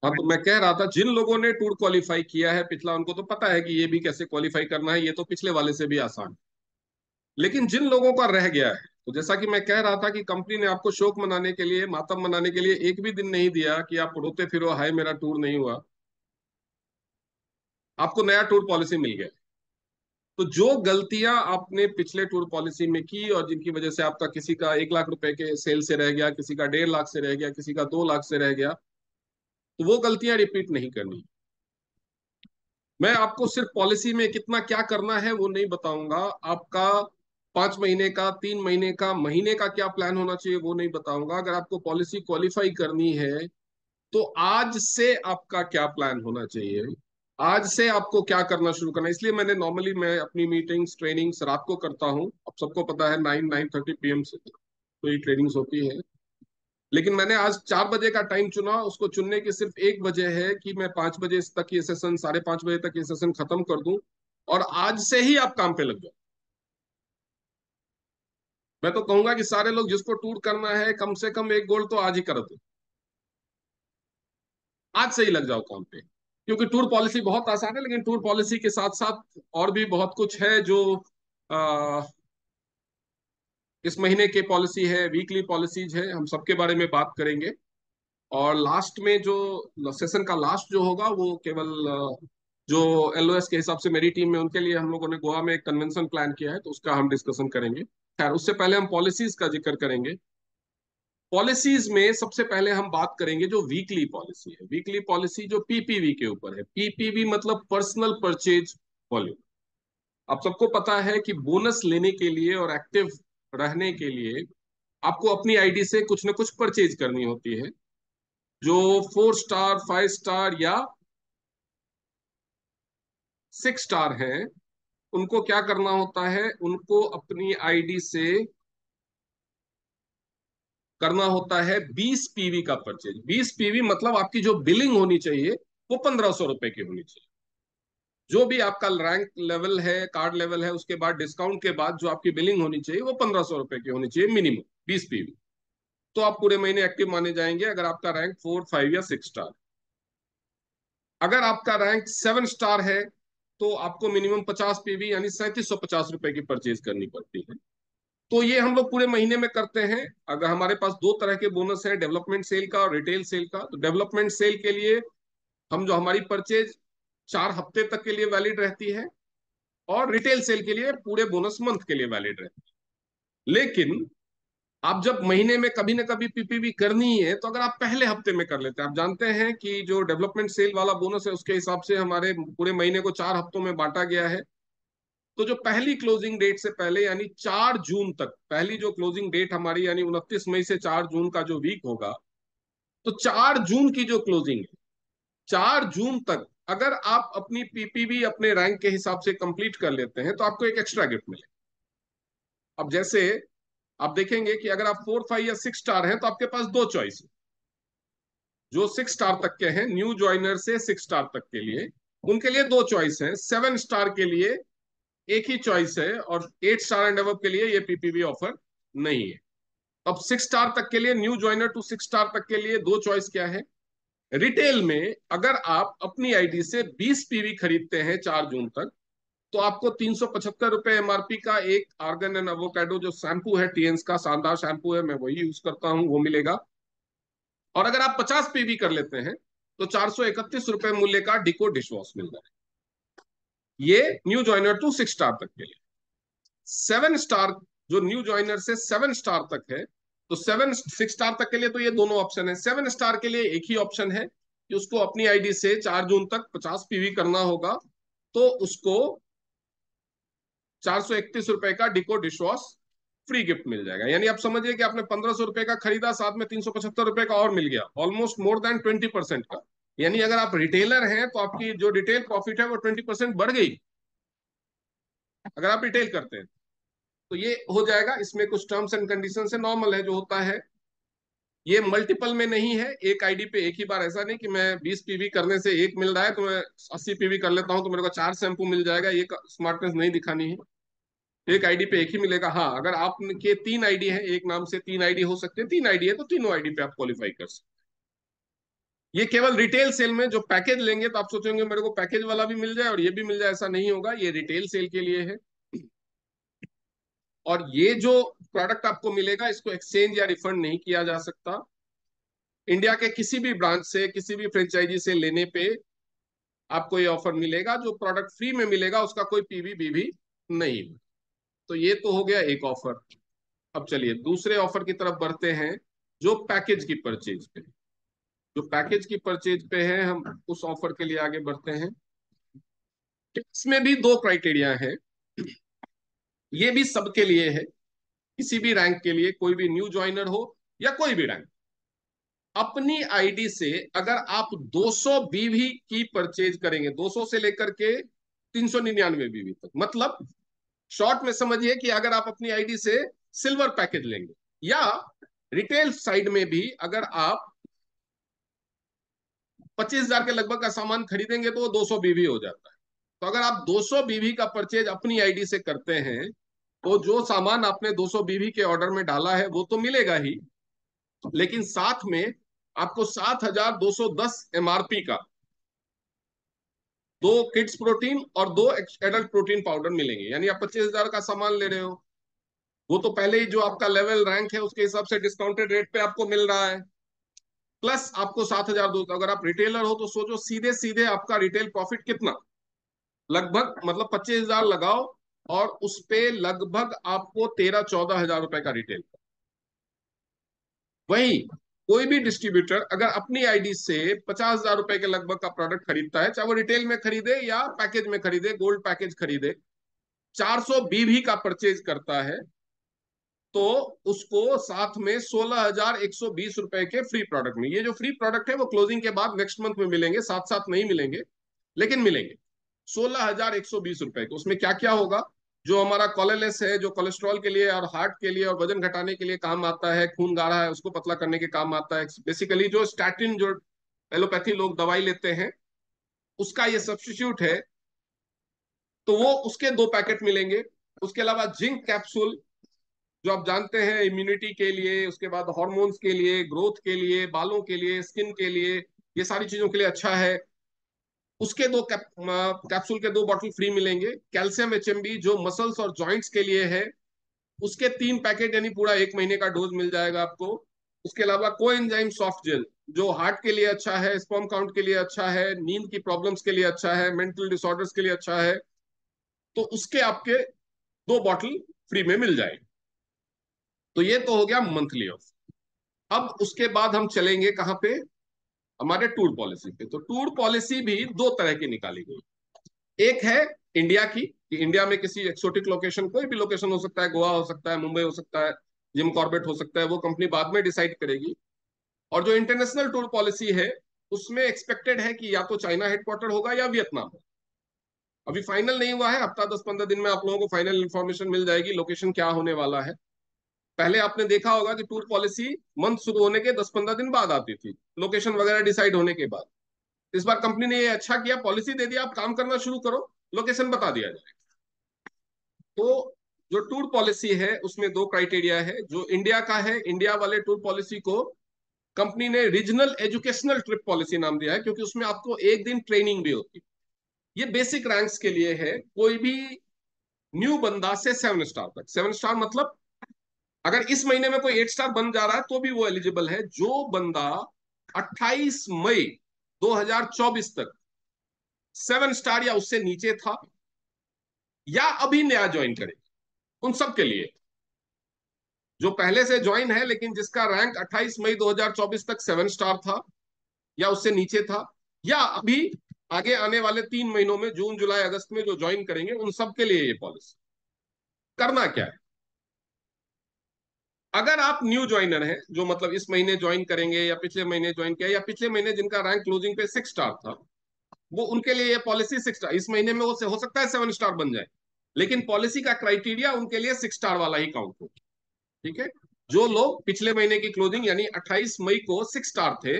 हाँ, तो मैं कह रहा था जिन लोगों ने टूर क्वालिफाई किया है पिछला, उनको तो पता है कि ये भी कैसे क्वालिफाई करना है, ये तो पिछले वाले से भी आसान। लेकिन जिन लोगों का रह गया है, तो जैसा कि मैं कह रहा था कि कंपनी ने आपको शोक मनाने के लिए, मातम मनाने के लिए एक भी दिन नहीं दिया कि आप रोते फिरो हाय मेरा टूर नहीं हुआ। आपको नया टूर पॉलिसी मिल गया। तो जो गलतियां आपने पिछले टूर पॉलिसी में की और जिनकी वजह से आपका किसी का 1 लाख रुपए के सेल से रह गया, किसी का 1.5 लाख से रह गया, किसी का 2 लाख से रह गया, तो वो गलतियां रिपीट नहीं करनी। मैं आपको सिर्फ पॉलिसी में कितना क्या करना है वो नहीं बताऊंगा, आपका 5 महीने का, 3 महीने का, महीने का क्या प्लान होना चाहिए वो नहीं बताऊंगा। अगर आपको पॉलिसी क्वालिफाई करनी है तो आज से आपका क्या प्लान होना चाहिए, आज से आपको क्या करना शुरू करना है। इसलिए मैं अपनी मीटिंग्स ट्रेनिंग्स रात को करता हूँ। अब सबको पता है 9-9:30 PM से तो ये ट्रेनिंग्स होती है। लेकिन मैंने आज 4 बजे का टाइम चुना, उसको चुनने की सिर्फ एक वजह है कि मैं 5 बजे तक ये सेशन, 5:30 बजे तक ये सेशन खत्म कर दूं। और आज से ही आप काम पे लग जाओ। मैं तो कहूंगा कि सारे लोग जिसको टूर करना है कम से कम एक गोल तो आज ही कर दो। आज से ही लग जाओ काम पे। क्योंकि टूर पॉलिसी बहुत आसान है, लेकिन टूर पॉलिसी के साथ साथ और भी बहुत कुछ है जो आ, इस महीने की पॉलिसी है, वीकली पॉलिसीज है, हम सबके बारे में बात करेंगे। और लास्ट में जो सेशन का लास्ट जो होगा वो केवल जो LOS के हिसाब से मेरी टीम में उनके लिए हम लोगों ने गोवा में एक कन्वेंशन प्लान किया है, तो उसका हम डिस्कशन करेंगे। खैर, उससे पहले हम पॉलिसीज का जिक्र करेंगे। पॉलिसीज में सबसे पहले हम बात करेंगे जो वीकली पॉलिसी है। वीकली पॉलिसी जो PPV के ऊपर है। PPV मतलब पर्सनल परचेज वॉल्यूम। आप सबको पता है कि बोनस लेने के लिए और एक्टिव रहने के लिए आपको अपनी आईडी से कुछ ना कुछ परचेज करनी होती है। जो 4 स्टार, 5 स्टार या 6 स्टार हैं, उनको क्या करना होता है, उनको अपनी आईडी से करना होता है 20 PV का परचेज। 20 PV मतलब आपकी जो बिलिंग होनी चाहिए वो 1,500 रुपए की होनी चाहिए। जो भी आपका रैंक लेवल है, कार्ड लेवल है, उसके बाद डिस्काउंट के बाद जो आपकी बिलिंग होनी चाहिए वो 1,500 रुपए की होनी चाहिए मिनिमम। 20 PV तो आप पूरे महीने एक्टिव माने जाएंगे अगर आपका रैंक 4, 5 या 6 स्टार। अगर आपका रैंक 7 स्टार है तो आपको मिनिमम 50 PV यानी 3,750 रुपए की परचेज करनी पड़ती है। तो ये हम लोग पूरे महीने में करते हैं। अगर हमारे पास दो तरह के बोनस है, डेवलपमेंट सेल का और रिटेल सेल का। तो डेवलपमेंट सेल के लिए हम जो हमारी परचेज 4 हफ्ते तक के लिए वैलिड रहती है, और रिटेल सेल के लिए पूरे बोनस मंथ के लिए वैलिड रहती है। लेकिन आप जब महीने में कभी ना कभी PPV करनी ही है तो अगर आप पहले हफ्ते में कर लेते हैं, आप जानते हैं कि जो डेवलपमेंट सेल वाला बोनस है उसके हिसाब से हमारे पूरे महीने को 4 हफ्तों में बांटा गया है। तो जो पहली क्लोजिंग डेट से पहले यानी 4 जून तक, पहली जो क्लोजिंग डेट हमारी यानी 29 मई से 4 जून का जो वीक होगा, तो 4 जून की जो क्लोजिंग है, 4 जून तक अगर आप अपनी PPV अपने रैंक के हिसाब से कंप्लीट कर लेते हैं तो आपको एक एक्स्ट्रा गिफ्ट मिलेगा। अब जैसे आप देखेंगे कि अगर आप 4, 5 या 6 स्टार हैं तो आपके पास दो चॉइस है। जो 6 स्टार तक के हैं, न्यू ज्वाइनर से 6 स्टार तक के लिए, उनके लिए दो चॉइस है। 7 स्टार के लिए एक ही चॉइस है, और 8 स्टार एंड अबव के लिए ये PPV ऑफर नहीं है। अब 6 स्टार तक के लिए, न्यू ज्वाइनर टू 6 स्टार तक के लिए दो चॉइस क्या है। रिटेल में अगर आप अपनी आईडी से 20 PV खरीदते हैं 4 जून तक, तो आपको 375 रुपए MRP का एक आर्गन एंड एवोकाडो जो शैम्पू है, टीएंस का शानदार शैम्पू है, मैं वही यूज करता हूं, वो मिलेगा। और अगर आप 50 PV कर लेते हैं तो 431 रुपए मूल्य का डिको डिश वॉश मिल जाएगा। ये न्यू ज्वाइनर टू 6 स्टार तक के लिए। 7 स्टार, जो न्यू ज्वाइनर से 7 स्टार तक है, तो 6 स्टार तक के लिए तो ये दोनों ऑप्शन है। 7 स्टार के लिए एक ही ऑप्शन है कि उसको अपनी आईडी से 4 जून तक 50 PV करना होगा, तो उसको 431 रुपए का डिको डिश वॉश फ्री गिफ्ट मिल जाएगा। यानी आप समझिए कि आपने 1,500 रुपए का खरीदा, साथ में 375 रुपए का और मिल गया, ऑलमोस्ट मोर देन 20% का। यानी अगर आप रिटेलर हैं तो आपकी जो रिटेल प्रॉफिट है वो 20% बढ़ गई, अगर आप रिटेल करते हैं। तो ये हो जाएगा। इसमें कुछ टर्म्स एंड कंडीशन है, नॉर्मल है जो होता है। ये मल्टीपल में नहीं है, एक आईडी पे एक ही बार। ऐसा नहीं कि मैं 20 PV करने से एक मिल रहा है तो मैं 80 PV कर लेता हूं तो मेरे को 4 शैम्पू मिल जाएगा। ये स्मार्टनेस नहीं दिखानी है। एक आईडी पे एक ही मिलेगा। हाँ, अगर आपके 3 आईडी है, एक नाम से 3 आईडी हो सकते हैं, 3 आईडी है तो तीनों आईडी पे आप क्वालिफाई कर सकते ये केवल रिटेल सेल में जो पैकेज लेंगे, तो आप सोचेंगे मेरे को पैकेज वाला भी मिल जाए और ये भी मिल जाए, ऐसा नहीं होगा, ये रिटेल सेल के लिए है। और ये जो प्रोडक्ट आपको मिलेगा इसको एक्सचेंज या रिफंड नहीं किया जा सकता। इंडिया के किसी भी ब्रांच से, किसी भी फ्रेंचाइजी से लेने पे आपको ये ऑफर मिलेगा। जो प्रोडक्ट फ्री में मिलेगा उसका कोई पीवी बीवी नहीं। तो ये तो हो गया एक ऑफर। अब चलिए दूसरे ऑफर की तरफ बढ़ते हैं, जो पैकेज की परचेज पे। जो पैकेज की परचेज पे है, हम उस ऑफर के लिए आगे बढ़ते हैं। इसमें भी दो क्राइटेरिया है। ये भी सबके लिए है, किसी भी रैंक के लिए, कोई भी न्यू ज्वाइनर हो या कोई भी रैंक। अपनी आईडी से अगर आप 200 बीवी की परचेज करेंगे, 200 से लेकर के 399 बीवी तक, मतलब शॉर्ट में समझिए कि अगर आप अपनी आईडी से सिल्वर पैकेज लेंगे, या रिटेल साइड में भी अगर आप 25,000 के लगभग का सामान खरीदेंगे तो वो 200 बीवी हो जाता है। तो अगर आप 200 बीवी का परचेज अपनी आईडी से करते हैं, तो जो सामान आपने 200 बीवी के ऑर्डर में डाला है वो तो मिलेगा ही, लेकिन साथ में आपको 7,210 एमआरपी का 2 किड्स प्रोटीन और 2 एडल्ट प्रोटीन पाउडर मिलेंगे। यानी आप 25,000 का सामान ले रहे हो, वो तो पहले ही जो आपका लेवल रैंक है उसके हिसाब से डिस्काउंटेड रेट पे आपको मिल रहा है, प्लस आपको 7,000 दो। अगर आप रिटेलर हो तो सोचो सीधे सीधे आपका रिटेल प्रॉफिट कितना, लगभग मतलब 25,000 लगाओ और उस पे लगभग आपको 13-14 हजार रुपए का रिटेल। वही कोई भी डिस्ट्रीब्यूटर अगर अपनी आईडी से 50,000 रुपए के लगभग का प्रोडक्ट खरीदता है, चाहे वो रिटेल में खरीदे या पैकेज में खरीदे, गोल्ड पैकेज खरीदे, 400 बीवी का परचेज करता है, तो उसको साथ में 16,120 रुपए के फ्री प्रोडक्ट में, ये जो फ्री प्रोडक्ट है वो क्लोजिंग के बाद नेक्स्ट मंथ में मिलेंगे, साथ साथ नहीं मिलेंगे लेकिन मिलेंगे 16,120 रुपए के। उसमें क्या क्या होगा, जो हमारा कोलेलेस है, जो कोलेस्ट्रॉल के लिए और हार्ट के लिए और वजन घटाने के लिए काम आता है, खून गाढ़ा है उसको पतला करने के काम आता है, बेसिकली जो स्टैटिन, जो एलोपैथी लोग दवाई लेते हैं उसका ये सब्स्टिट्यूट है, तो वो उसके 2 पैकेट मिलेंगे। उसके अलावा जिंक कैप्सूल, जो आप जानते हैं इम्यूनिटी के लिए, उसके बाद हॉर्मोन्स के लिए, ग्रोथ के लिए, बालों के लिए, स्किन के लिए, ये सारी चीजों के लिए अच्छा है, उसके कैप्सूल के 2 बॉटल फ्री मिलेंगे। कैल्शियम एचएमबी जो मसल्स और जॉइंट्स के लिए है, उसके 3 पैकेट यानी पूरा 1 महीने का डोज मिल जाएगा आपको। उसके अलावा कोएंजाइम सॉफ्ट जेल जो हार्ट के लिए अच्छा है, स्पर्म काउंट के लिए अच्छा है, नींद की प्रॉब्लम्स के लिए अच्छा है, मेंटल डिसऑर्डर्स के लिए अच्छा है, तो उसके आपके 2 बॉटल फ्री में मिल जाएगी। तो ये तो हो गया मंथली ऑफ। अब उसके बाद हम चलेंगे कहाँ पे, हमारे टूर पॉलिसी पे। तो टूर पॉलिसी भी 2 तरह की निकाली गई। एक है इंडिया की, कि इंडिया में किसी एक्सोटिक लोकेशन, कोई भी लोकेशन हो सकता है, गोवा हो सकता है, मुंबई हो सकता है, जिम कॉर्बेट हो सकता है, वो कंपनी बाद में डिसाइड करेगी। और जो इंटरनेशनल टूर पॉलिसी है उसमें एक्सपेक्टेड है कि या तो चाइना हेडक्वार्टर होगा या वियतनाम होगा। अभी फाइनल नहीं हुआ है, हफ्ता 10-15 दिन में आप लोगों को फाइनल इंफॉर्मेशन मिल जाएगी लोकेशन क्या होने वाला है। पहले आपने देखा होगा कि टूर पॉलिसी मंथ शुरू होने के 10-15 दिन बाद आती थी, लोकेशन वगैरह डिसाइड होने के बाद। इस बार कंपनी ने ये अच्छा किया, पॉलिसी दे दिया, आप काम करना शुरू करो, लोकेशन बता दिया जाए। तो जो टूर पॉलिसी है उसमें 2 क्राइटेरिया है। जो इंडिया का है, इंडिया वाले टूर पॉलिसी को कंपनी ने रीजनल एजुकेशनल ट्रिप पॉलिसी नाम दिया है, क्योंकि उसमें आपको एक दिन ट्रेनिंग भी होती है। ये बेसिक रैंक्स के लिए है, कोई भी न्यू बंदा से 7 स्टार तक। 7 स्टार मतलब अगर इस महीने में कोई 8 स्टार बन जा रहा है तो भी वो एलिजिबल है। जो बंदा 28 मई 2024 तक 7 स्टार या उससे नीचे था, या अभी नया ज्वाइन करे, उन सब के लिए। जो पहले से ज्वाइन है लेकिन जिसका रैंक 28 मई 2024 तक 7 स्टार था या उससे नीचे था, या अभी आगे आने वाले 3 महीनों में, जून जुलाई अगस्त में जो ज्वाइन करेंगे, उन सब के लिए ये पॉलिसी। करना क्या है, अगर आप न्यू ज्वाइनर हैं, जो मतलब इस महीने ज्वाइन करेंगे या पिछले महीने ज्वाइन किया, या पिछले महीने जिनका रैंक क्लोजिंग पे 6 स्टार था, वो उनके लिए ये पॉलिसी 6 स्टार, इस महीने में वो हो सकता है 7 स्टार बन जाए, लेकिन पॉलिसी का क्राइटेरिया उनके लिए 6 स्टार वाला ही काउंट हो। ठीक है, जो लोग पिछले महीने की क्लोजिंग यानी 28 मई को 6 स्टार थे,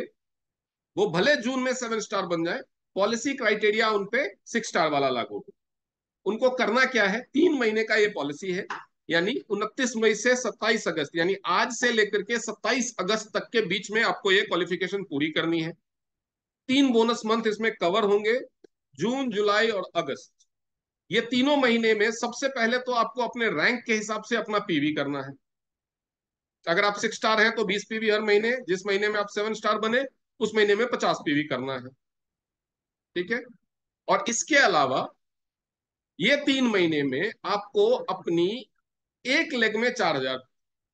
वो भले जून में 7 स्टार बन जाए, पॉलिसी क्राइटेरिया उनपे 6 स्टार वाला लागू हो। उनको करना क्या है, 3 महीने का ये पॉलिसी है, यानी 29 मई से 27 अगस्त, यानी आज से लेकर के 27 अगस्त तक के बीच में आपको ये क्वालिफिकेशन पूरी करनी है। तीन बोनस मंथ इसमें कवर होंगे, जून, जुलाई और अगस्त। ये तीनों महीने में सबसे पहले तो आपको अपने रैंक के हिसाब से अपना पीवी करना है। अगर आप 6 स्टार हैं तो 20 पीवी हर महीने, जिस महीने में आप 7 स्टार बने उस महीने में 50 पीवी करना है। ठीक है। और इसके अलावा ये 3 महीने में आपको अपनी एक लेग में 4000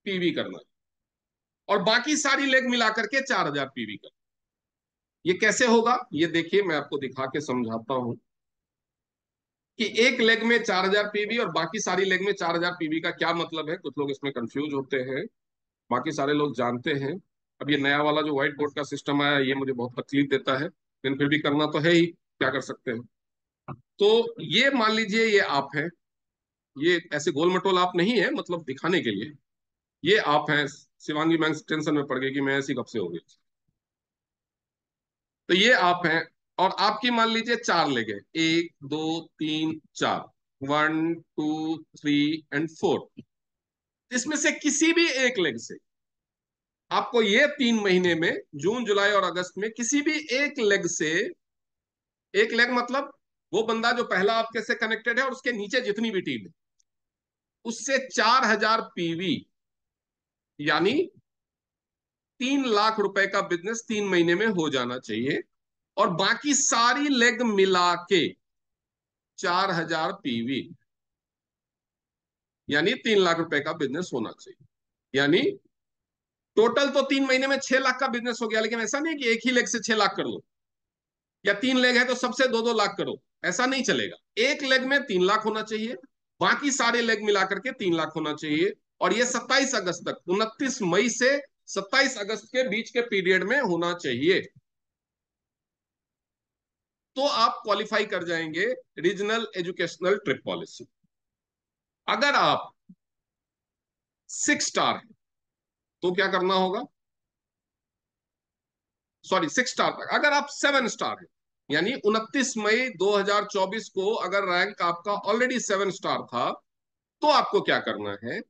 पीवी करना है, और बाकी सारी लेग मिलाकर के 4000 पीवी करना। ये कैसे होगा ये देखिए, मैं आपको दिखा के समझाता हूं कि एक लेग में 4000 पीवी और बाकी सारी लेग में 4000 पीवी का क्या मतलब है। कुछ लोग इसमें कंफ्यूज होते हैं, बाकी सारे लोग जानते हैं। अब ये नया वाला जो व्हाइट बोर्ड का सिस्टम आया ये मुझे बहुत तकलीफ देता है, लेकिन फिर भी करना तो है ही, क्या कर सकते हैं। तो ये मान लीजिए ये आप है, ये ऐसे गोल मटोल आप नहीं है, मतलब दिखाने के लिए ये आप हैं। शिवांगी मैम टेंशन में पड़ गई कि मैं ऐसी कब से हो गई। तो ये आप हैं, और आपकी मान लीजिए 4 लेग है, 1 2 3 4, 1 2 3 एंड 4। इसमें से किसी भी एक लेग से आपको ये 3 महीने में, जून जुलाई और अगस्त में, किसी भी एक लेग से, एक लेग मतलब वो बंदा जो पहला आपके से कनेक्टेड है और उसके नीचे जितनी भी टीम है, उससे 4000 पीवी यानी 3 लाख रुपए का बिजनेस 3 महीने में हो जाना चाहिए। और बाकी सारी लेग मिला के 4000 पीवी यानी 3 लाख रुपए का बिजनेस होना चाहिए। यानी टोटल तो 3 महीने में 6 लाख का बिजनेस हो गया, लेकिन ऐसा नहीं कि एक ही लेग से 6 लाख कर लो, या 3 लेग है तो सबसे 2-2 लाख करो, ऐसा नहीं चलेगा। एक लेग में 3 लाख होना चाहिए, बाकी सारे लेग मिलाकर के 3 लाख होना चाहिए। और ये 27 अगस्त तक, 29 मई से 27 अगस्त के बीच के पीरियड में होना चाहिए। तो आप क्वालिफाई कर जाएंगे रीजनल एजुकेशनल ट्रिप पॉलिसी। अगर आप 6 स्टार है तो क्या करना होगा, सॉरी 6 स्टार तक। अगर आप 7 स्टार है यानी 29 मई 2024 को अगर रैंक आपका ऑलरेडी 7 स्टार था, तो आपको क्या करना है।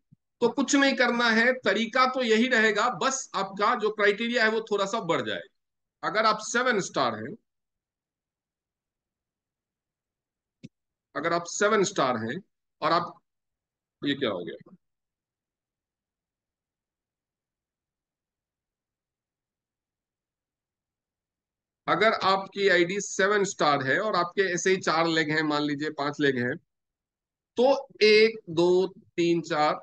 तो कुछ नहीं करना है, तरीका तो यही रहेगा, बस आपका जो क्राइटेरिया है वो थोड़ा सा बढ़ जाएगा। अगर आप 7 स्टार हैं, अगर आप 7 स्टार हैं और आप, ये क्या हो गया, अगर आपकी आईडी 7 स्टार है और आपके ऐसे ही 4 लेग हैं, मान लीजिए 5 लेग हैं, तो 1 2 3 4,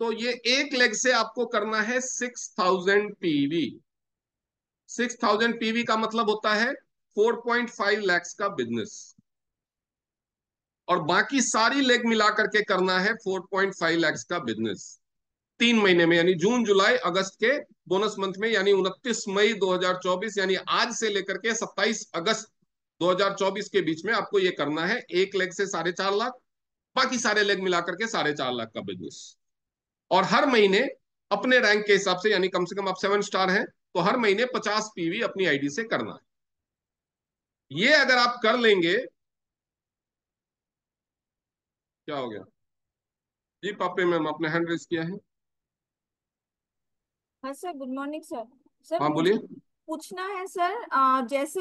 तो ये एक लेग से आपको करना है 6000 पीवी। 6000 पीवी का मतलब होता है 4.5 लाख का बिजनेस, और बाकी सारी लेग मिला करके करना है 4.5 लाख का बिजनेस 3 महीने में, यानी जून जुलाई अगस्त के बोनस मंथ में, यानी 29 मई 2024 यानी आज से लेकर के 27 अगस्त 2024 के बीच में आपको ये करना है। एक लेग से 4.5 लाख, बाकी सारे लेग मिलाकर के 4.5 लाख का बिजनेस। और हर महीने अपने रैंक के हिसाब से, यानी कम से कम आप 7 स्टार हैं तो हर महीने 50 पीवी अपनी आईडी से करना है। ये अगर आप कर लेंगे, क्या हो गया जी पापे, मैम आपने हैंड रेस किया है। हाँ sir, good morning sir. Sir हाँ मुझे बोलिए। पूछना है सर, जैसे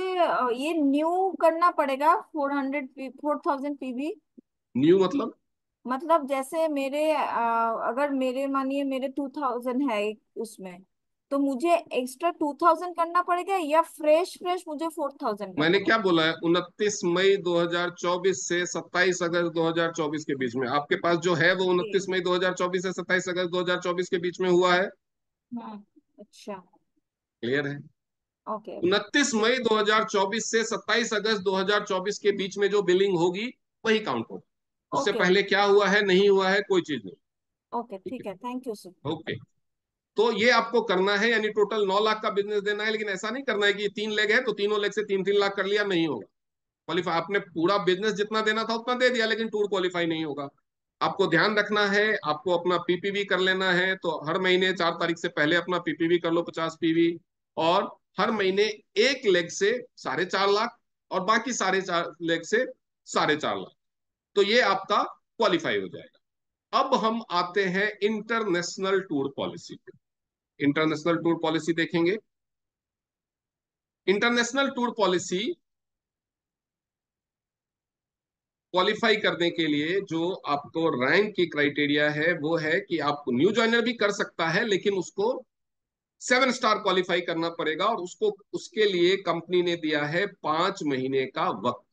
ये न्यू करना पड़ेगा 4,000 पीवी। न्यू मतलब? मतलब जैसे मेरे अगर मेरे मानिए मेरे 2,000 है उसमें, तो मुझे एक्स्ट्रा 2,000 करना पड़ेगा या फ्रेश फ्रेश मुझे 4,000 मैंने करना क्या पड़ेगा? बोला है, 29 मई 2024 से 27 अगस्त 2024 के बीच में आपके पास जो है वो जी। 29 मई 2024 से 27 अगस्त 2024 के बीच में हुआ है। हाँ। अच्छा। क्लियर है? Okay okay. 29 मई 2024 से 27 अगस्त 2024 के बीच में जो बिलिंग होगी वही काउंट होगा। उससे ओके पहले क्या हुआ है नहीं हुआ है कोई चीज नहीं। ओके, ठीक ठीक है, थैंक यू सर। है, ओके। तो ये आपको करना है, यानी टोटल 9 लाख का बिजनेस देना है, लेकिन ऐसा नहीं करना है कि 3 लेग है तो तीनों लेग से 3-3 लाख कर लिया, नहीं होगा। क्वालिफाई आपने पूरा बिजनेस जितना देना था उतना दे दिया, लेकिन टूर क्वालिफाई नहीं होगा। आपको ध्यान रखना है, आपको अपना पीपीवी कर लेना है, तो हर महीने 4 तारीख से पहले अपना पीपीवी कर लो 50 पीवी। और हर महीने एक लेग से 4.5 लाख और बाकी 4.5 लेग से 4.5 लाख, तो ये आपका क्वालिफाई हो जाएगा। अब हम आते हैं इंटरनेशनल टूर पॉलिसी पे। इंटरनेशनल टूर पॉलिसी देखेंगे। इंटरनेशनल टूर पॉलिसी क्वालिफाई करने के लिए जो आपको रैंक की क्राइटेरिया है वो है कि आप न्यू ज्वाइनर भी कर सकता है, लेकिन उसको 7 स्टार क्वालिफाई करना पड़ेगा, और उसको उसके लिए कंपनी ने दिया है 5 महीने का वक्त।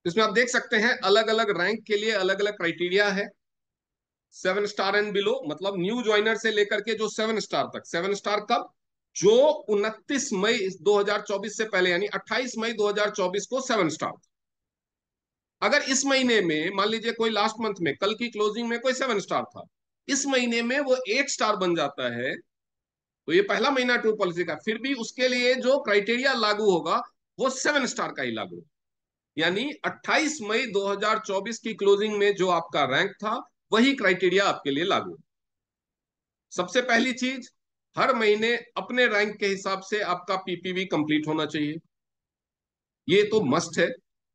इसमें आप देख सकते हैं अलग अलग रैंक के लिए अलग अलग क्राइटेरिया है। 7 स्टार एंड बिलो मतलब न्यू ज्वाइनर से लेकर के जो 7 स्टार तक। 7 स्टार कब? जो 29 मई 2024 से पहले, यानी 28 मई 2024 को 7 स्टार। अगर इस महीने में मान लीजिए कोई लास्ट मंथ में, कल की क्लोजिंग में कोई 7 स्टार था, इस महीने में वो 8 स्टार बन जाता है, तो ये पहला महीना टूर पॉलिसी का, फिर भी उसके लिए जो क्राइटेरिया लागू होगा वो 7 स्टार का ही लागू होगा। यानी 28 मई 2024 की क्लोजिंग में जो आपका रैंक था वही क्राइटेरिया आपके लिए लागू। सबसे पहली चीज, हर महीने अपने रैंक के हिसाब से आपका पीपीवी कंप्लीट होना चाहिए, ये तो मस्ट है।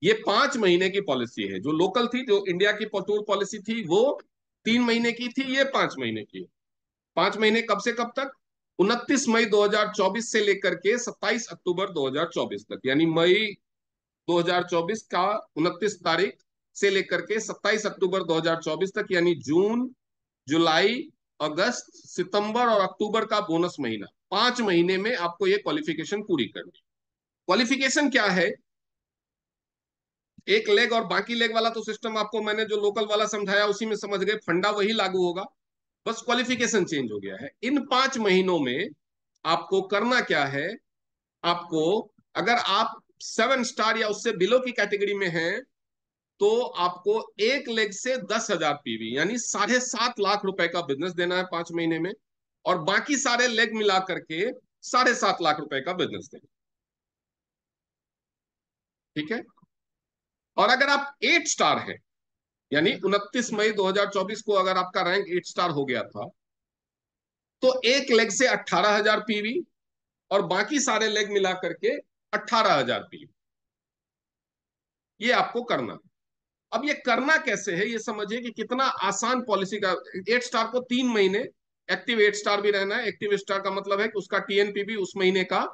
ये 5 महीने की पॉलिसी है। जो लोकल थी, जो इंडिया की टूर पॉलिसी थी, वो 3 महीने की थी, ये 5 महीने की है। 5 महीने कब से कब तक? 29 मई 2024 से लेकर के 27 अक्टूबर 2024 तक, यानी मई 2024 का 29 तारीख से लेकर के 27 अक्टूबर 2024 तक, यानी जून, जुलाई, अगस्त, सितंबर और अक्टूबर का बोनस महीना, 5 महीने में आपको ये क्वालिफिकेशन पूरी करनी। क्वालिफिकेशन क्या है? एक लेग और बाकी लेग वाला तो सिस्टम आपको मैंने जो लोकल वाला समझाया उसी में समझ गए, फंडा वही लागू होगा, बस क्वालिफिकेशन चेंज हो गया है। इन 5 महीनों में आपको करना क्या है? आपको, अगर आप 7 स्टार या उससे बिलो की कैटेगरी में हैं, तो आपको एक लेग से 10,000 पीवी, यानी 7.5 लाख रुपए का बिजनेस देना है 5 महीने में, और बाकी सारे लेग मिला करके 7.5 लाख रुपए का बिजनेस देना। ठीक है? और अगर आप 8 स्टार हैं, यानी 29 मई 2024 को अगर आपका रैंक 8 स्टार हो गया था, तो एक लेग से 18,000 पीवी और बाकी सारे लेग मिला करके 18,000 पीवी, ये आपको करना। अब ये करना कैसे है ये समझिए कि कितना आसान पॉलिसी का। 8 स्टार को 3 महीने एक्टिव 8 स्टार भी रहना है। एक्टिव स्टार का मतलब है कि उसका टीएनपीवी उस महीने का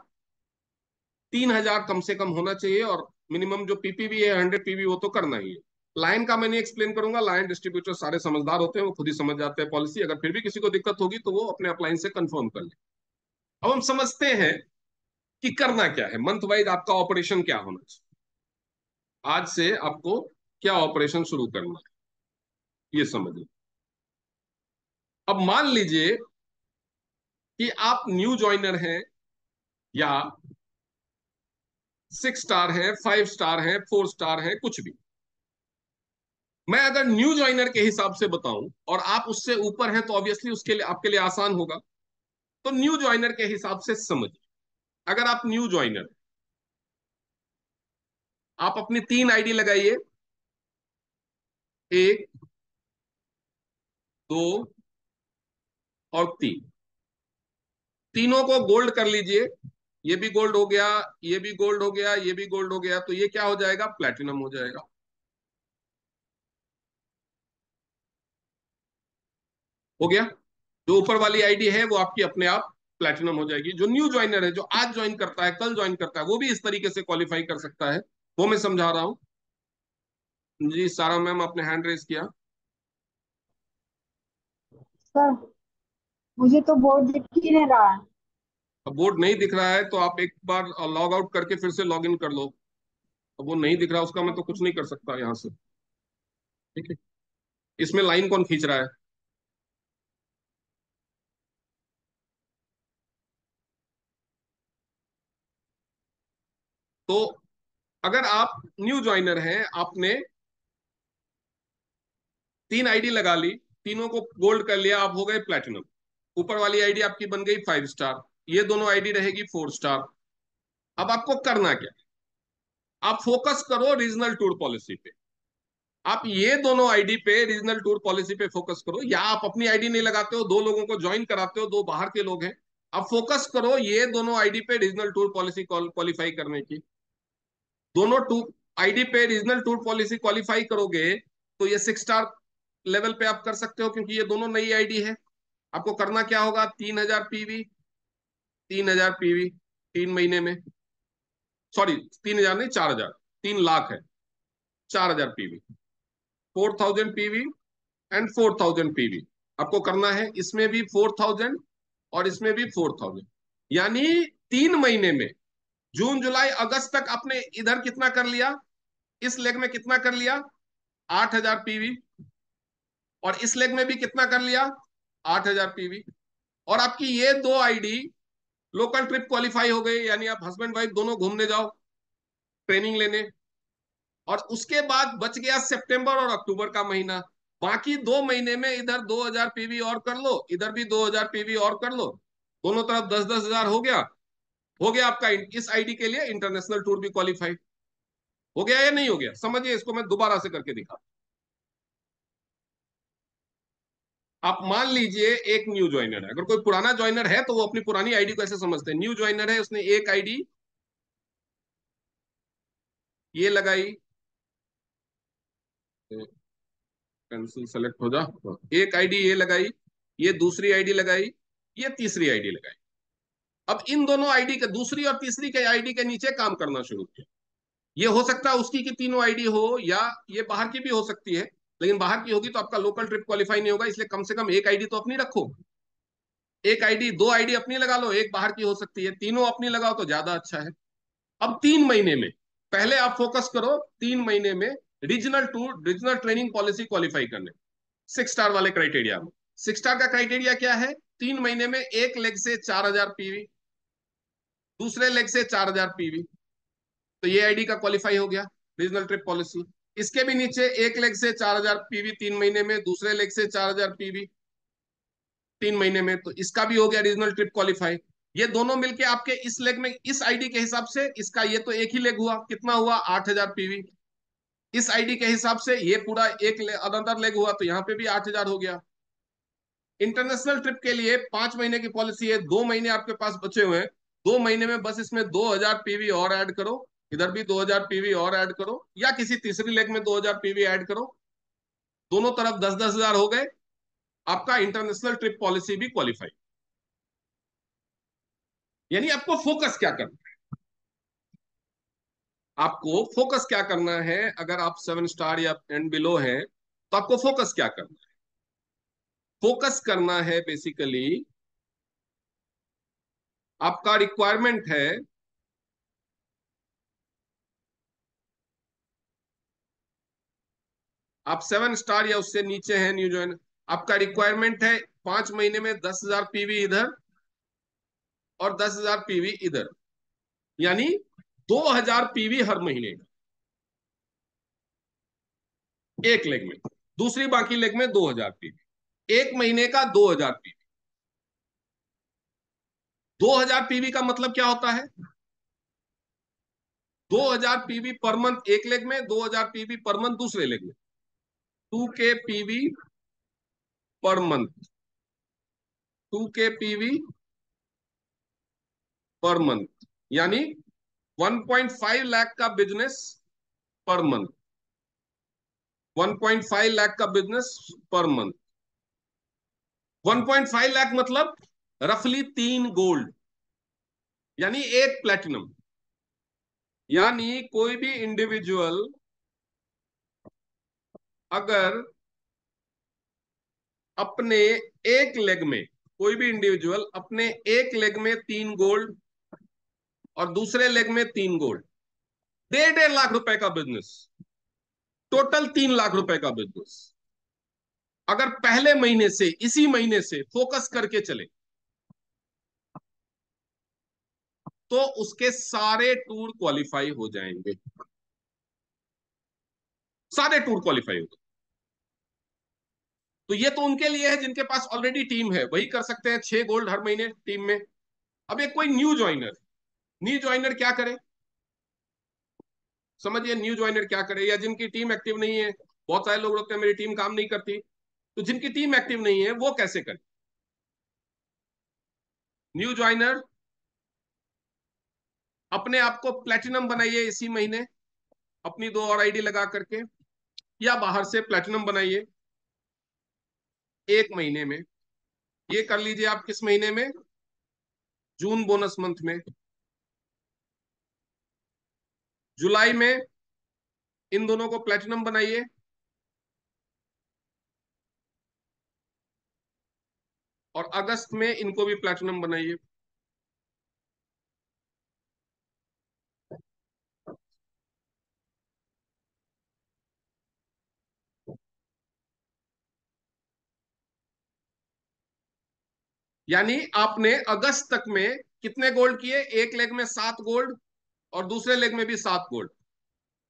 3,000 कम से कम होना चाहिए, और मिनिमम जो पीपीवी है 100 पीवी, वो तो करना ही है। लाइन का मैं नहीं एक्सप्लेन करूंगा, लाइन डिस्ट्रीब्यूटर सारे समझदार होते हैं, वो खुद ही समझ जाते हैं पॉलिसी। अगर फिर भी किसी को दिक्कत होगी तो वो अपने अपलाइन से कंफर्म कर ले। अब हम समझते हैं कि करना क्या है, मंथ वाइज आपका ऑपरेशन क्या होना चाहिए। आज से आपको क्या ऑपरेशन शुरू करना है ये समझिए। अब मान लीजिए कि आप न्यू ज्वाइनर हैं, या 6 स्टार है, 5 स्टार है, 4 स्टार है, कुछ भी। मैं अगर न्यू ज्वाइनर के हिसाब से बताऊं और आप उससे ऊपर हैं, तो ऑब्वियसली उसके लिए आपके लिए आसान होगा। तो न्यू ज्वाइनर के हिसाब से समझिए। अगर आप न्यू ज्वाइनर, आप अपनी 3 आईडी लगाइए, 1, 2 और 3। तीनों को गोल्ड कर लीजिए। ये भी गोल्ड हो गया, ये भी गोल्ड हो गया, ये भी गोल्ड हो गया, तो ये क्या हो जाएगा? प्लेटिनम हो जाएगा। हो गया। जो ऊपर वाली आईडी है वो आपकी अपने आप प्लेटिनम हो जाएगी। जो न्यू ज्वाइनर है, जो आज ज्वाइन करता है, कल ज्वाइन करता है, वो भी इस तरीके से क्वालिफाई कर सकता है। वो मैं समझा रहा हूँ। जी सारा मैम, आपने हैंड रेज किया। सर, मुझे तो बोर्ड दिख ही नहीं रहा है। अब बोर्ड नहीं दिख रहा है तो आप एक बार लॉग आउट करके फिर से लॉग इन कर लो। अब वो नहीं दिख रहा, उसका मैं तो कुछ नहीं कर सकता यहाँ से। ठीक है? इसमें लाइन कौन खींच रहा है? तो अगर आप न्यू ज्वाइनर हैं, आपने 3 आईडी लगा ली, तीनों को गोल्ड कर लिया, आप हो गए प्लेटिनम। ऊपर वाली आईडी आपकी बन गई 5 स्टार, ये दोनों आईडी रहेगी 4 स्टार। अब आपको करना क्या? आप फोकस करो रीजनल टूर पॉलिसी पे। आप ये दोनों आईडी पे रीजनल टूर पॉलिसी पे फोकस करो, या आप अपनी आईडी नहीं लगाते हो, 2 लोगों को ज्वाइन कराते हो, 2 बाहर के लोग हैं, आप फोकस करो ये दोनों आईडी पे रीजनल टूर पॉलिसी क्वालिफाई करने की। दोनों टू आईडी पे रीजनल टूर पॉलिसी क्वालिफाई करोगे तो ये 6 स्टार लेवल पे आप कर सकते हो, क्योंकि ये दोनों नई आईडी है। आपको करना क्या होगा? 3,000 पीवी, 3,000 पीवी 3 महीने में। सॉरी 3,000 नहीं, 4,000, 3 लाख है, 4,000 पीवी, 4,000 पीवी एंड 4,000 पीवी आपको करना है। इसमें भी 4,000 और इसमें भी 4,000, यानी 3 महीने में, जून जुलाई अगस्त तक आपने इधर कितना कर लिया, इस लेग में कितना कर लिया, 8,000 पीवी, और इस लेग में भी कितना कर लिया, 8,000 पीवी। और आपकी ये दो आईडी लोकल ट्रिप क्वालिफाई हो गई, यानी आप हस्बैंड वाइफ दोनों घूमने जाओ ट्रेनिंग लेने। और उसके बाद बच गया सितंबर और अक्टूबर का महीना। बाकी 2 महीने में इधर 2,000 पीवी और कर लो, इधर भी 2,000 पीवी और कर लो, दोनों तरफ 10-10 हजार हो गया। हो गया आपका इस आईडी के लिए इंटरनेशनल टूर भी क्वालिफाई हो गया या नहीं हो गया, समझिए इसको मैं दोबारा से करके दिखा। आप मान लीजिए एक न्यू ज्वाइनर है, अगर कोई पुराना ज्वाइनर है तो वो अपनी पुरानी आईडी को ऐसे समझते हैं, न्यू ज्वाइनर है, उसने एक आईडी ये लगाई, पेंसिल सेलेक्ट हो जा, एक आईडी ये लगाई, ये दूसरी आईडी लगाई, ये तीसरी आईडी लगाई। अब इन दोनों आईडी के, दूसरी और तीसरी के आईडी के नीचे काम करना शुरू किया। ये हो सकता है उसकी की तीनों आईडी हो, या ये बाहर की भी हो सकती है, लेकिन बाहर की होगी तो आपका लोकल ट्रिप क्वालिफाई नहीं होगा, इसलिए कम से कम एक आईडी तो अपनी रखो। एक आईडी, दो आईडी अपनी लगा लो, एक बाहर की हो सकती है, तीनों अपनी लगाओ तो ज्यादा अच्छा है। अब 3 महीने में, पहले आप फोकस करो 3 महीने में regional tour, regional training policy qualify करने, 6 स्टार वाले क्राइटेरिया में। 6 स्टार का क्राइटेरिया क्या है, 3 महीने में एक लेग से 4,000 पीवी, दूसरे लेग से 4,000 पीवी, तो ये आईडी का क्वालिफाई हो गया रीजनल ट्रिप पॉलिसी। इसके भी नीचे एक लेग से 4,000 पीवी 3 महीने में, दूसरे लेग से 4,000 पीवी 3 महीने में, तो इसका भी हो गया रीजनल ट्रिप क्वालिफाई। ये दोनों मिलके आपके इस लेग में, इस आईडी के हिसाब से, इसका ये तो एक ही लेग हुआ, कितना हुआ, 8,000 पीवी। इस आईडी के हिसाब से ये पूरा एक अनदर लेग हुआ, तो यहाँ पे भी 8,000 हो गया। इंटरनेशनल ट्रिप के लिए 5 महीने की पॉलिसी है, 2 महीने आपके पास बचे हुए हैं, 2 महीने में बस इसमें 2,000 पीवी और ऐड करो, इधर भी 2,000 पीवी और ऐड करो, या किसी तीसरी लेग में 2,000 पीवी ऐड करो, दोनों तरफ 10-10 हजार हो गए, आपका इंटरनेशनल ट्रिप पॉलिसी भी क्वालिफाई। यानी आपको फोकस क्या करना है, आपको फोकस क्या करना है, अगर आप 7 स्टार या एंड बिलो हैं तो आपको फोकस क्या करना है, फोकस करना है बेसिकली, आपका रिक्वायरमेंट है, आप 7 स्टार या उससे नीचे हैं न्यू ज्वाइन, आपका रिक्वायरमेंट है 5 महीने में 10,000 पीवी इधर और 10,000 पीवी इधर, यानी 2,000 पीवी हर महीने एक लेग में, दूसरी बाकी लेग में 2,000 पीवी, एक महीने का 2,000 पीवी। 2,000 पीवी का मतलब क्या होता है, 2,000 पीवी पर मंथ एक लेग में, 2,000 पीवी पर मंथ दूसरे लेग में, 2K PV per month, 2K PV per month, यानी 1.5 लाख का बिजनेस पर मंथ, 1.5 लाख का बिजनेस पर मंथ। 1.5 लाख मतलब रफली 3 गोल्ड, यानी एक प्लेटिनम। यानी कोई भी इंडिविजुअल अगर अपने एक लेग में, कोई भी इंडिविजुअल अपने एक लेग में 3 गोल्ड और दूसरे लेग में 3 गोल्ड, 1.5 लाख रुपए का बिजनेस, टोटल 3 लाख रुपए का बिजनेस, अगर पहले महीने से, इसी महीने से फोकस करके चले तो उसके सारे टूर क्वालिफाई हो जाएंगे, सारे टूर क्वालिफाई हो। तो ये तो उनके लिए है जिनके पास ऑलरेडी टीम है, वही कर सकते हैं 6 गोल्ड हर महीने टीम में। अब एक कोई न्यू ज्वाइनर, न्यू ज्वाइनर क्या करे, समझिए न्यू ज्वाइनर क्या करे, या जिनकी टीम एक्टिव नहीं है, बहुत सारे लोग होते हैं मेरी टीम काम नहीं करती, तो जिनकी टीम एक्टिव नहीं है वो कैसे करे, न्यू ज्वाइनर अपने आप को प्लेटिनम बनाइए इसी महीने, अपनी 2 और आईडी लगा करके, या बाहर से प्लेटिनम बनाइए 1 महीने में। ये कर लीजिए आप किस महीने में, जून बोनस मंथ में। जुलाई में इन दोनों को प्लेटिनम बनाइए, और अगस्त में इनको भी प्लेटिनम बनाइए। यानी आपने अगस्त तक में कितने गोल्ड किए? एक लेग में 7 गोल्ड और दूसरे लेग में भी 7 गोल्ड।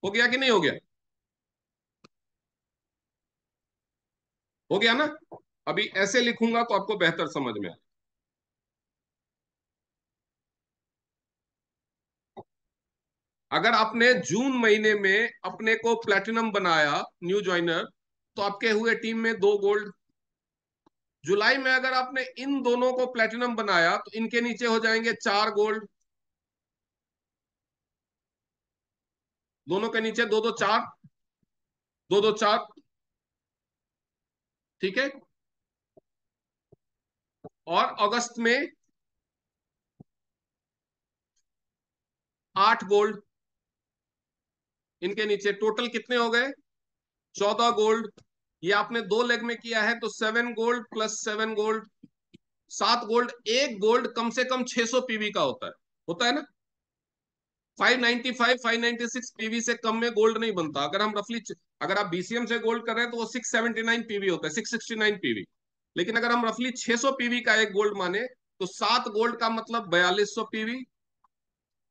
हो गया कि नहीं हो गया? हो गया ना? अभी ऐसे लिखूंगा तो आपको बेहतर समझ में आए। अगर आपने जून महीने में अपने को प्लेटिनम बनाया न्यू ज्वाइनर, तो आपके हुए टीम में 2 गोल्ड। जुलाई में अगर आपने इन दोनों को प्लेटिनम बनाया तो इनके नीचे हो जाएंगे 4 गोल्ड। दोनों के नीचे दो दो चार, दो दो चार। ठीक है। और अगस्त में 8 गोल्ड। इनके नीचे टोटल कितने हो गए? 14 गोल्ड। ये आपने 2 लेग में किया है तो 7 गोल्ड प्लस 7 गोल्ड, 7 गोल्ड। एक गोल्ड कम से कम 600 पीवी का होता है ना? 595 596 पीवी से कम में गोल्ड नहीं बनता। अगर हम रफली, अगर आप बीसीएम से गोल्ड कर रहे हैं तो वो 679 पीवी होता है, 669 पीवी। लेकिन अगर हम रफली 600 पीवी का एक गोल्ड माने तो 7 गोल्ड का मतलब 4200 पीवी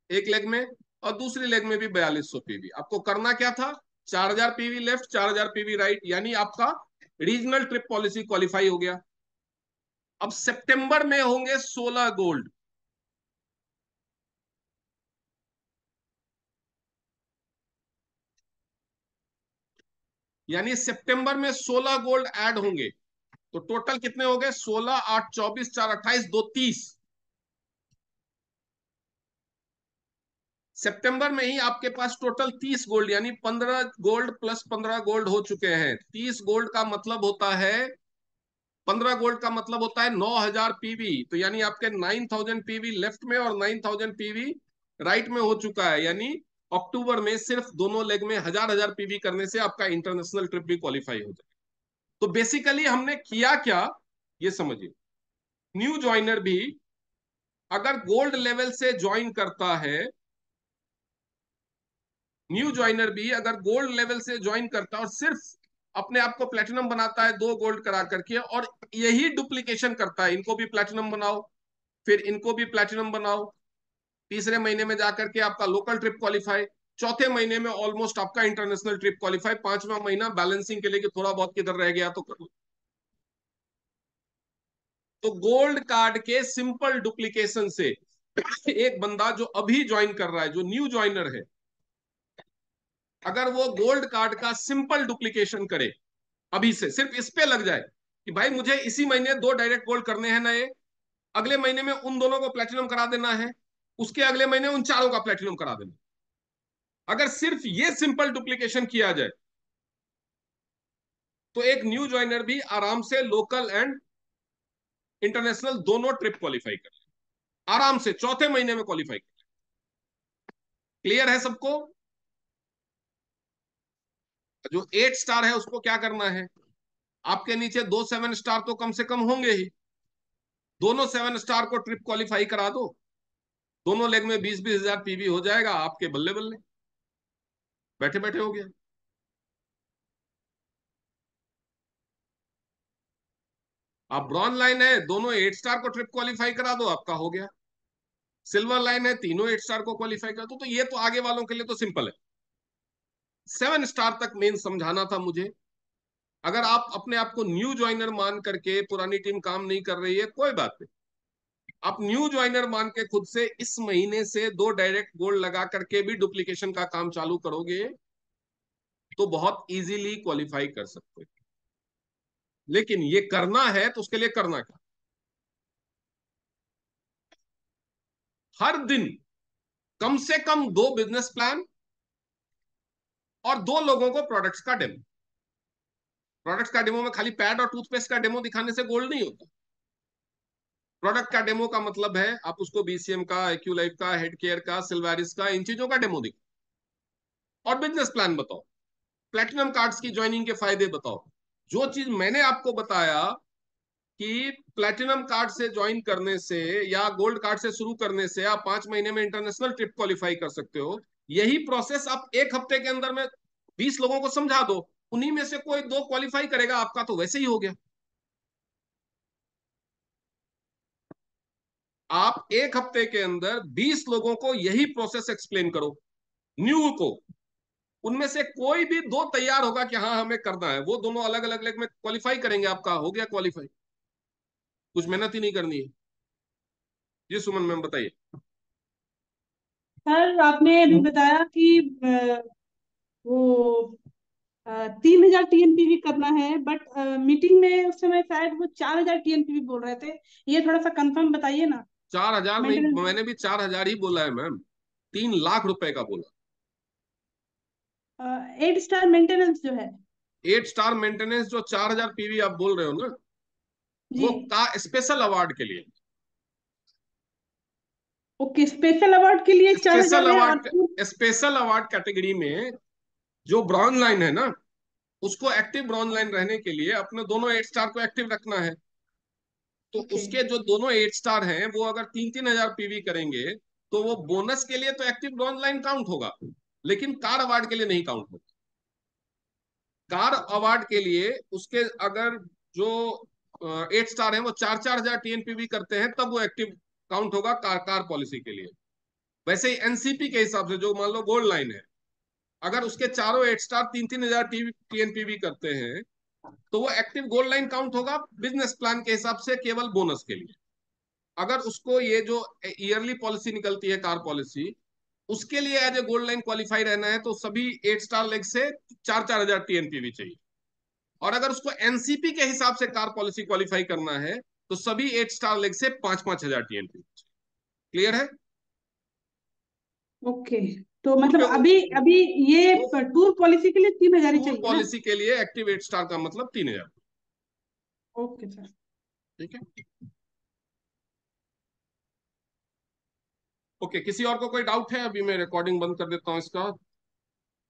एक लेग में, और दूसरी लेग में भी 4200 पीवी। आपको करना क्या था? 4000 पीवी लेफ्ट, 4000 पीवी राइट, यानी आपका रीजनल ट्रिप पॉलिसी क्वालिफाई हो गया। अब सितंबर में होंगे 16 गोल्ड। यानी सितंबर में 16 गोल्ड ऐड होंगे, तो टोटल कितने हो गए? 16 8 24 4 28 2 30। सितंबर में ही आपके पास टोटल 30 गोल्ड, यानी 15 गोल्ड प्लस 15 गोल्ड हो चुके हैं। 30 गोल्ड का मतलब होता है, 15 गोल्ड का मतलब होता है 9000 पीवी। तो यानी आपके 9000 पीवी लेफ्ट में और 9000 पीवी राइट में हो चुका है। यानी अक्टूबर में सिर्फ दोनों लेग में 1000 पीवी करने से आपका इंटरनेशनल ट्रिप भी क्वालिफाई हो जाए। तो बेसिकली हमने किया क्या, ये समझिए। न्यू ज्वाइनर भी अगर गोल्ड लेवल से ज्वाइन करता है, न्यू ज्वाइनर भी अगर गोल्ड लेवल से ज्वाइन करता है और सिर्फ अपने आप को प्लेटिनम बनाता है 2 गोल्ड करा करके, और यही डुप्लीकेशन करता है, इनको भी प्लेटिनम बनाओ, फिर इनको भी प्लेटिनम बनाओ, तीसरे महीने में जाकर के आपका लोकल ट्रिप क्वालिफाई, चौथे महीने में ऑलमोस्ट आपका इंटरनेशनल ट्रिप क्वालिफाई, पांचवा महीना बैलेंसिंग के लिए कि थोड़ा बहुत किधर रह गया तो कर लो। तो गोल्ड कार्ड के सिंपल डुप्लीकेशन से एक बंदा जो अभी ज्वाइन कर रहा है, जो न्यू ज्वाइनर है, अगर वो गोल्ड कार्ड का सिंपल डुप्लीकेशन करे, अभी से सिर्फ इस पे लग जाए कि भाई मुझे इसी महीने 2 डायरेक्ट गोल्ड करने हैं नए, अगले महीने में उन दोनों को प्लेटिनम करा देना है, उसके अगले महीने उन चारों का प्लेटिनम करा देना। अगर सिर्फ ये सिंपल डुप्लीकेशन किया जाए तो एक न्यू ज्वाइनर भी आराम से लोकल एंड इंटरनेशनल दोनों ट्रिप क्वालिफाई कर ले, आराम से चौथे महीने में क्वालिफाई कर ले। क्लियर है सबको? जो 8 स्टार है उसको क्या करना है? आपके नीचे 2 7 स्टार तो कम से कम होंगे ही, दोनों 7 स्टार को ट्रिप क्वालिफाई करा दो, दोनों लेग में 20-20 हजार पीवी हो जाएगा आपके, बल्ले बल्ले, बैठे बैठे हो गया। आप ब्रॉन्ज लाइन है, दोनों 8 स्टार को ट्रिप क्वालिफाई करा दो, आपका हो गया। सिल्वर लाइन है, तीनों 8 स्टार को क्वालिफाई कर दो। तो ये तो आगे वालों के लिए तो सिंपल है। 7 स्टार तक मेन समझाना था मुझे। अगर आप अपने आप को न्यू ज्वाइनर मान करके, पुरानी टीम काम नहीं कर रही है, कोई बात नहीं, आप न्यू ज्वाइनर मान के खुद से इस महीने से 2 डायरेक्ट गोल्ड लगा करके भी डुप्लीकेशन का काम चालू करोगे तो बहुत इजीली क्वालिफाई कर सकते हो। लेकिन ये करना है तो उसके लिए करना क्या? हर दिन कम से कम 2 बिजनेस प्लान और 2 लोगों को प्रोडक्ट्स का डेमो। प्रोडक्ट्स का डेमो में खाली पैड और टूथपेस्ट का डेमो दिखाने से गोल्ड नहीं होता। प्रोडक्ट का डेमो का मतलब है आप उसको बीसीएम का, एक्यूलाइफ का, हेड केयर का, सिल्वारिस का, इन चीजों का डेमो दिखाओ। और बिजनेस प्लान बताओ, प्लेटिनम कार्ड्स की ज्वाइनिंग के फायदे बताओ। जो चीज मैंने आपको बताया कि प्लेटिनम कार्ड से ज्वाइन करने से या गोल्ड कार्ड से शुरू करने से आप 5 महीने में इंटरनेशनल ट्रिप क्वालिफाई कर सकते हो, यही प्रोसेस आप 1 हफ्ते के अंदर में 20 लोगों को समझा दो, उन्हीं में से कोई 2 क्वालिफाई करेगा, आपका तो वैसे ही हो गया। आप 1 हफ्ते के अंदर 20 लोगों को यही प्रोसेस एक्सप्लेन करो, न्यू को, उनमें से कोई भी 2 तैयार होगा कि हाँ हमें करना है, वो दोनों अलग अलग लेग में क्वालिफाई करेंगे, आपका हो गया क्वालिफाई, कुछ मेहनत ही नहीं करनी है। जी सुमन मैम बताइए। सर आपने अभी बताया कि वो 3,000 टीएनपीवी करना है, बट मीटिंग में उस समय शायद वो 4,000 टीएनपीवी बोल रहे थे। ये थोड़ा सा कंफर्म बताइए ना। 4,000 नहीं, मेंटेनेंस मैंने भी 4,000 ही बोला है मैम, 3 लाख रुपए का बोला। 8 स्टार मेंटेनेंस जो है। 8 स्टार मेंटेनेंस जो 4,000 पीवी आप बोल रहे हो ना, जी। वो का स्पेशल अवार्ड के लिए। ओके, स्पेशल अवार्ड के लिए 4,000 स्पेशल है और अवार्ड, स्पेशल अवार्ड कैटेगरी में जो ब्रॉन्ज लाइन है ना, उसको एक्टिव ब्रॉन्ज लाइन रहने के लिए अपने दोनों 8 स्टार को एक्टिव रखना है। तो ओके। उसके जो दोनों 8 स्टार हैं वो अगर 3-3 हजार पीवी करेंगे तो वो बोनस के लिए तो एक्टिव ब्रॉन्ज लाइन काउंट होगा, लेकिन कार अवार्ड के लिए नहीं काउंट होगा। कार अवार्ड के लिए उसके अगर जो 8 स्टार है वो 4-4 हजार टीएनपीवी करते हैं, तब वो एक्टिव काउंट होगा कार पॉलिसी के लिए। वैसे ही एनसीपी के हिसाब से जो मान लो गोल्ड लाइन है, अगर उसके चारों 8 स्टार 3-3 हजार टीएनपीवी करते हैं तो वो एक्टिव गोल्ड लाइन काउंट होगा बिजनेस प्लान के हिसाब से केवल बोनस के लिए। अगर उसको ये जो ईयरली पॉलिसी निकलती है कार पॉलिसी, उसके लिए as a gold line qualify रहना है तो सभी 8 स्टार लेग से 4-4 हजार टीएनपीवी चाहिए। और अगर उसको एनसीपी के हिसाब से कार पॉलिसी क्वालिफाई करना है तो सभी 8 स्टार लेग से 5-5 हजार टीएनपीवी। क्लियर है? ओके, तो टूर मतलब पे अभी अभी ये वो टूर पॉलिसी के लिए 3,000 ही टूर चाहिए ना। पॉलिसी के लिए एक्टिव 8 स्टार का मतलब 3,000। Okay sir. ठीक है। ओके, किसी और को कोई डाउट है? अभी मैं रिकॉर्डिंग बंद कर देता हूँ इसका।